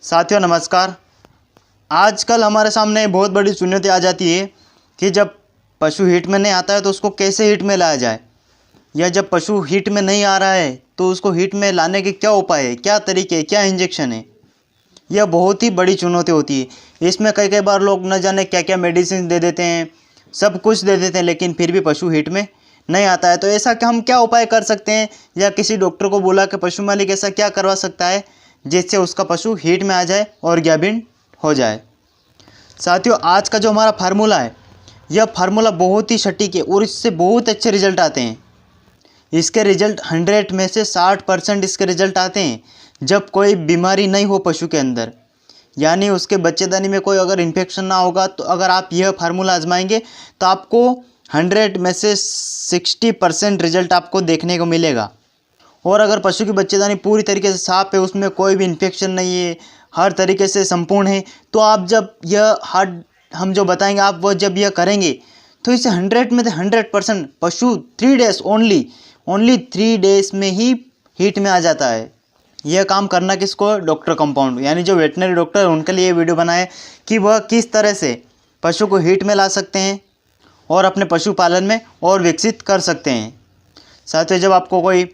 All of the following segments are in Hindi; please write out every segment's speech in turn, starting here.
साथियों नमस्कार। आजकल हमारे सामने बहुत बड़ी चुनौती आ जाती है कि जब पशु हीट में नहीं आता है तो उसको कैसे हीट में लाया जाए, या जब पशु हीट में नहीं आ रहा है तो उसको हीट में लाने के क्या उपाय है, क्या तरीके, क्या इंजेक्शन है। यह बहुत ही बड़ी चुनौती होती है। इसमें कई कई बार लोग न जाने क्या क्या मेडिसिन दे देते हैं, सब कुछ दे देते हैं, लेकिन फिर भी पशु हीट में नहीं आता है। तो ऐसा हम क्या उपाय कर सकते हैं, या किसी डॉक्टर को बुला के पशु मालिक ऐसा क्या करवा सकता है जिससे उसका पशु हीट में आ जाए और गाभिन हो जाए। साथियों, आज का जो हमारा फार्मूला है, यह फार्मूला बहुत ही सटीक है और इससे बहुत अच्छे रिजल्ट आते हैं। इसके रिजल्ट 100 में से 60% इसके रिजल्ट आते हैं जब कोई बीमारी नहीं हो पशु के अंदर, यानी उसके बच्चेदानी में कोई अगर इन्फेक्शन ना होगा। तो अगर आप यह फार्मूला आजमाएंगे तो आपको 100 में से 60% रिजल्ट आपको देखने को मिलेगा। और अगर पशु की बच्चेदानी पूरी तरीके से साफ है, उसमें कोई भी इन्फेक्शन नहीं है, हर तरीके से संपूर्ण है, तो आप जब यह हम जो बताएंगे आप वो जब यह करेंगे तो इसे 100 में से 100% पशु 3 डेज ओनली 3 डेज में ही हीट में आ जाता है। यह काम करना किसको? डॉक्टर कंपाउंड, यानी जो वेटनरी डॉक्टर है उनके लिए वीडियो बनाए कि वह किस तरह से पशु को हीट में ला सकते हैं और अपने पशुपालन में और विकसित कर सकते हैं। साथ ही जब आपको कोई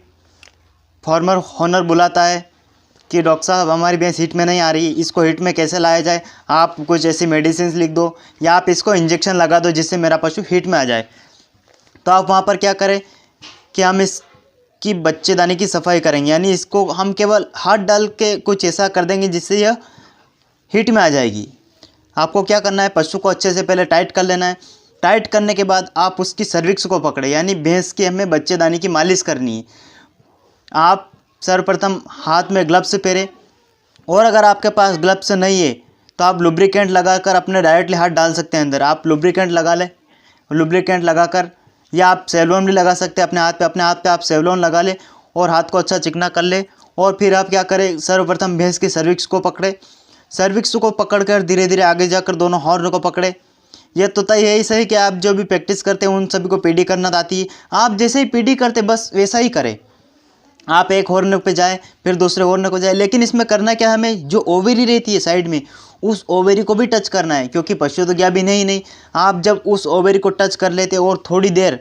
फार्मर ओनर बुलाता है कि डॉक्टर साहब हमारी भैंस हीट में नहीं आ रही, इसको हीट में कैसे लाया जाए, आप कुछ ऐसी मेडिसिन लिख दो या आप इसको इंजेक्शन लगा दो जिससे मेरा पशु हीट में आ जाए, तो आप वहाँ पर क्या करें कि हम इसकी बच्चेदानी की सफाई करेंगे, यानी इसको हम केवल हाथ डाल के कुछ ऐसा कर देंगे जिससे यह हीट में आ जाएगी। आपको क्या करना है, पशु को अच्छे से पहले टाइट कर लेना है। टाइट करने के बाद आप उसकी सर्विक्स को पकड़े, यानी भैंस की हमें बच्चेदानी की मालिश करनी है। आप सर्वप्रथम हाथ में ग्लव्स पहने, और अगर आपके पास ग्लव्स नहीं है तो आप लुब्रिकेंट लगाकर अपने डायरेक्टली हाथ डाल सकते हैं अंदर। आप लुब्रिकेंट लगा लें, लुब्रिकेंट लगाकर, या आप सेवलॉन भी लगा सकते हैं अपने हाथ पे आप सेवलॉन लगा लें और हाथ को अच्छा चिकना कर ले। और फिर आप क्या करें, सर्वप्रथम भैंस की सर्विक्स को पकड़े, सर्विक्स को पकड़कर धीरे धीरे आगे जाकर दोनों हॉर्न को पकड़े। यह तो तय है ही सही कि आप जो भी प्रैक्टिस करते हैं उन सभी को पीडी करना आती है। आप जैसे ही पीडी करते बस वैसा ही करें। आप एक हॉर्न पे जाए फिर दूसरे हॉर्न को जाए, लेकिन इसमें करना क्या है, हमें जो ओवेरी रहती है साइड में उस ओवेरी को भी टच करना है, क्योंकि पशु तो गया भी नहीं। आप जब उस ओवेरी को टच कर लेते और थोड़ी देर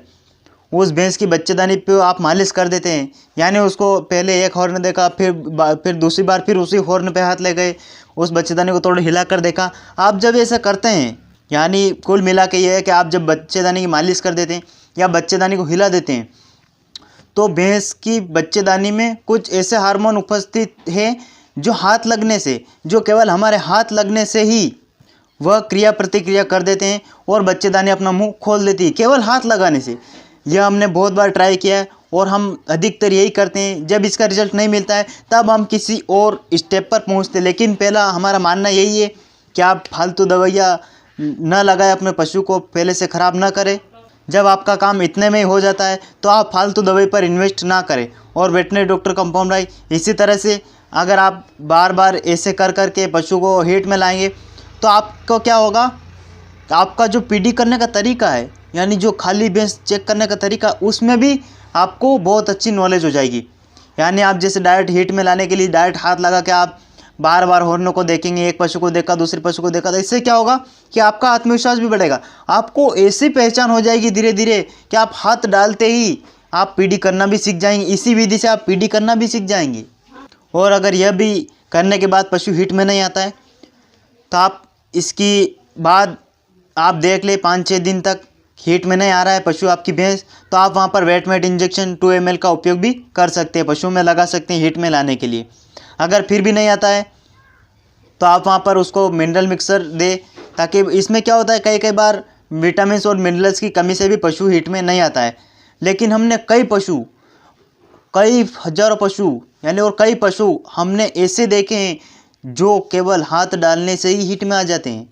उस भैंस की बच्चेदानी पे आप मालिश कर देते हैं, यानी उसको पहले एक हॉर्न देखा, फिर दूसरी बार फिर उसी हॉर्न पे हाथ ले गए, उस बच्चेदानी को थोड़ा हिला कर देखा। आप जब ऐसा करते हैं, यानी कुल मिला के ये है कि आप जब बच्चेदानी की मालिश कर देते हैं या बच्चेदानी को हिला देते हैं तो भैंस की बच्चेदानी में कुछ ऐसे हार्मोन उपस्थित है जो हाथ लगने से, जो केवल हमारे हाथ लगने से ही वह क्रिया प्रतिक्रिया कर देते हैं और बच्चेदानी अपना मुंह खोल देती है केवल हाथ लगाने से। यह हमने बहुत बार ट्राई किया है और हम अधिकतर यही करते हैं। जब इसका रिजल्ट नहीं मिलता है तब हम किसी और स्टेप पर पहुंचते हैं, लेकिन पहला हमारा मानना यही है कि आप फालतू दवाइयाँ न लगाए, अपने पशु को पहले से ख़राब ना करें। जब आपका काम इतने में ही हो जाता है तो आप फालतू दवाई पर इन्वेस्ट ना करें और वेटनरी डॉक्टर कंपाउंड आई। इसी तरह से अगर आप बार बार ऐसे कर के पशु को हीट में लाएंगे तो आपको क्या होगा, आपका जो पीडी करने का तरीका है, यानी जो खाली भैंस चेक करने का तरीका, उसमें भी आपको बहुत अच्छी नॉलेज हो जाएगी। यानी आप जैसे डायरेक्ट हीट में लाने के लिए डायरेक्ट हाथ लगा के आप बार बार हॉर्नों को देखेंगे, एक पशु को देखा दूसरे पशु को देखा, तो इससे क्या होगा कि आपका आत्मविश्वास भी बढ़ेगा। आपको ऐसी पहचान हो जाएगी धीरे धीरे कि आप हाथ डालते ही आप पीडी करना भी सीख जाएंगे। इसी विधि से आप पीडी करना भी सीख जाएंगे। और अगर यह भी करने के बाद पशु हीट में नहीं आता है तो आप इसकी बाद आप देख ले 5-6 दिन तक हीट में नहीं आ रहा है पशु आपकी भैंस, तो आप वहाँ पर वेटमेट इंजेक्शन 2 ml का उपयोग भी कर सकते हैं, पशु में लगा सकते हैं हीट में लाने के लिए। अगर फिर भी नहीं आता है तो आप वहाँ पर उसको मिनरल मिक्सर दे, ताकि इसमें क्या होता है कई बार विटामिन और मिनरल्स की कमी से भी पशु हीट में नहीं आता है। लेकिन हमने कई हजारों पशु यानी और कई पशु हमने ऐसे देखे हैं जो केवल हाथ डालने से ही हीट में आ जाते हैं,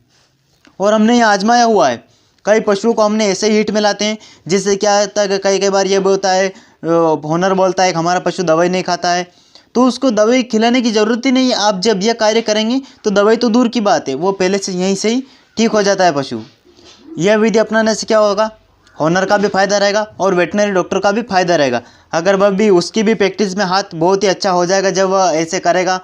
और हमने ये आजमाया हुआ है। कई पशुओं को हमने ऐसे हीट में लाते हैं, जिससे क्या होता है कि कई बार ये बोलता है, ओनर बोलता है कि हमारा पशु दवाई नहीं खाता है, तो उसको दवाई खिलाने की ज़रूरत ही नहीं है। आप जब यह कार्य करेंगे तो दवाई तो दूर की बात है, वो पहले से यहीं से ही ठीक हो जाता है पशु। यह विधि अपनाने से क्या होगा, ओनर का भी फायदा रहेगा और वेटनरी डॉक्टर का भी फायदा रहेगा। अगर वह भी उसकी भी प्रैक्टिस में हाथ बहुत ही अच्छा हो जाएगा जब वह ऐसे करेगा,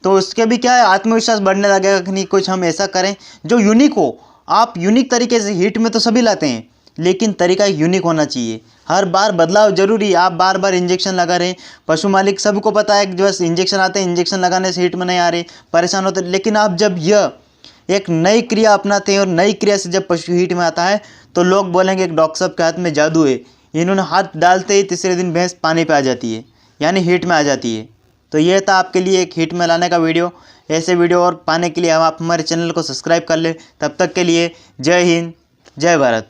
तो उसके भी क्या है, आत्मविश्वास बढ़ने लगेगा कि नहीं कुछ हम ऐसा करें जो यूनिक हो। आप यूनिक तरीके से, हीट में तो सभी लाते हैं लेकिन तरीका यूनिक होना चाहिए। हर बार बदलाव जरूरी है। आप बार बार इंजेक्शन लगा रहे हैं, पशु मालिक सबको पता है कि जो बस इंजेक्शन आते हैं, इंजेक्शन लगाने से हीट में नहीं आ रहे, परेशान होते, लेकिन आप जब यह एक नई क्रिया अपनाते हैं और नई क्रिया से जब पशु हीट में आता है तो लोग बोलेंगे एक डॉक्टर साहब के हाथ में जादू है, इन्होंने हाथ डालते ही तीसरे दिन भैंस पानी पे आ जाती है, यानी हीट में आ जाती है। तो ये था आपके लिए एक हीट में लाने का वीडियो। ऐसे वीडियो और पाने के लिए आप हमारे चैनल को सब्सक्राइब कर लें। तब तक के लिए जय हिंद, जय भारत।